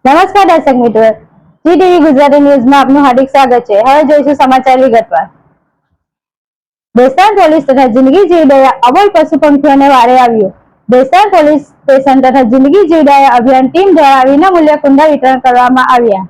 નમસ્કાર દર્શક મિત્રો, જી ટીવી ગુજરાતી ન્યૂઝમાં આપનું હાર્દિક સ્વાગત છે। હવે જોઈશું સમાચાર વિગતવાર। બેસ્તાન પોલીસ તથા જિંદગી જીવદયા અબોલ પશુ પંખીઓને વારે આવ્યું। બેસ્તાન પોલીસ સ્ટેશન તથા જિંદગી જીવદયા અભિયાન ટીમ દ્વારા વિનામૂલ્યે કુંડા વિતરણ કરવામાં આવ્યા।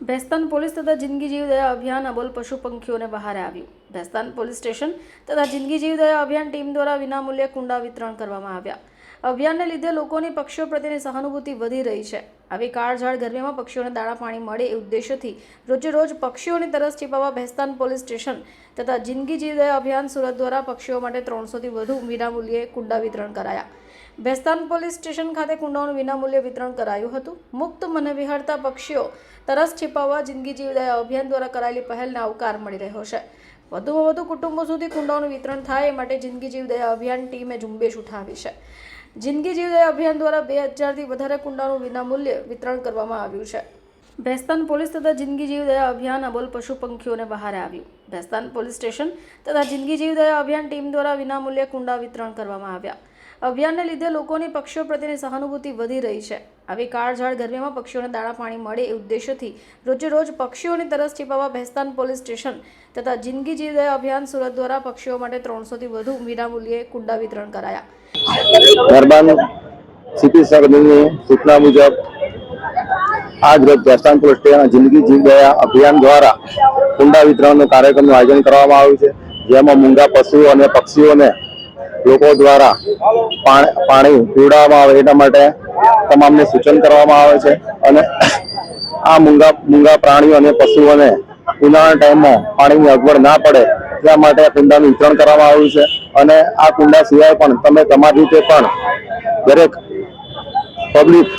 બેસ્તાન પોલીસ તથા જિંદગી જીવદયા અભિયાન અબોલ પશુ પંખીઓને બહારે આવ્યું। બેસ્તાન પોલીસ સ્ટેશન તથા જિંદગી જીવદયા અભિયાન ટીમ દ્વારા વિનામૂલ્યે કુંડા વિતરણ કરવામાં આવ્યા। અભિયાનને લીધે લોકોની પક્ષીઓ પ્રત્યેની સહાનુભૂતિ વધી રહી છે। આવી કાળઝાળ ગરમીમાં પક્ષીઓને દાણા પાણી મળે એ ઉદ્દેશ્યથી રોજે રોજ પક્ષીઓની તરસ છીપાવવા બેસ્તાન પોલીસ સ્ટેશન તથા જિંદગી જીવદયા અભિયાન સુરત દ્વારા પક્ષીઓ માટે 300થી વધુ વિનામૂલ્યે કુંડા વિતરણ કરાયા। બેસ્તાન પોલીસ સ્ટેશન ખાતે કુંડાઓનું વિનામૂલ્યે વિતરણ કરાયું હતું। મુક્ત મને વિહરતા પક્ષીઓ તરસ छिपावવા જિંદગી જીવદયા અભિયાન દ્વારા કરાયેલી પહેલને આવકાર મળી રહ્યો છે। વધુમાં વધુ કુટુંબો સુધી કુંડાઓનું વિતરણ થાય એ માટે જિંદગી જીવદયા અભિયાન ટીમે ઝુંબેશ ઉઠાવી છે। જિંદગી જીવદયા અભિયાન દ્વારા 2000થી વધારે કુંડાનું વિનામૂલ્યે વિતરણ કરવામાં આવ્યું છે। બેસ્તાન પોલીસ તથા જિંદગી જીવદયા અભિયાન અબોલ પશુ પંખીઓને બહારે આવ્યું। બેસ્તાન પોલીસ સ્ટેશન તથા જિંદગી જીવદયા અભિયાન ટીમ દ્વારા વિનામૂલ્યે કુંડા વિતરણ કરવામાં આવ્યા। અભિયાનને લીધે લોકોની પક્ષીઓ પ્રત્યેની સહાનુભૂતિ વધી રહી છે। આવી કાળઝાળ ગરમીમાં પક્ષીઓને દાણા પાણી મળે એ ઉદ્દેશ્યથી રોજે રોજ પક્ષીઓની તરસ છીપાવવા બેસ્તાન પોલીસ સ્ટેશન તથા જિંદગી જીવદયા અભિયાન સુરત દ્વારા પક્ષીઓ માટે 300થી વધુ વિનામૂલ્યે કુંડા વિતરણ કરાયા। મહેરબાન સીપી સાહેબની સૂચના મુજબ આજ રોજ બેસ્તાન પોલીસ સ્ટેશન જિંદગી જીવદયા અભિયાન દ્વારા કુંડા વિતરણનો કાર્યક્રમનું આયોજન કરવામાં આવ્યું છે, જેમાં મૂંગા પશુઓ અને પક્ષીઓને લોકો દ્વારા પાણી પીવડાવવામાં આવે એના માટે તમામને સૂચન કરવામાં આવે છે। અને આ મૂંગા પ્રાણીઓ અને પશુઓને ઉનાળાના ટાઈમમાં પાણીની અગવડ ના પડે એટલા માટે કુંડાનું વિતરણ કરવામાં આવ્યું છે। અને આ કુંડા સિવાય પણ તમે તમારી રીતે પણ દરેક પબ્લિક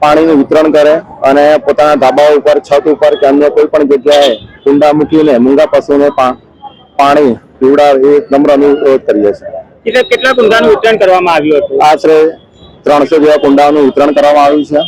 પાણીનું વિતરણ કરે અને પોતાના ધાબા ઉપર, છત ઉપર કે અન્ય કોઈ પણ જગ્યાએ કુંડા મૂકીને મૂંગા પશુઓને પાણી પીવડાવે એ નમ્ર અનુરોધ કરીએ છીએ। એટલે કેટલા કુંડાનું વિતરણ કરવામાં આવ્યું હતું? આશરે 300 જેવા કુંડાનું વિતરણ કરવામાં આવ્યું છે।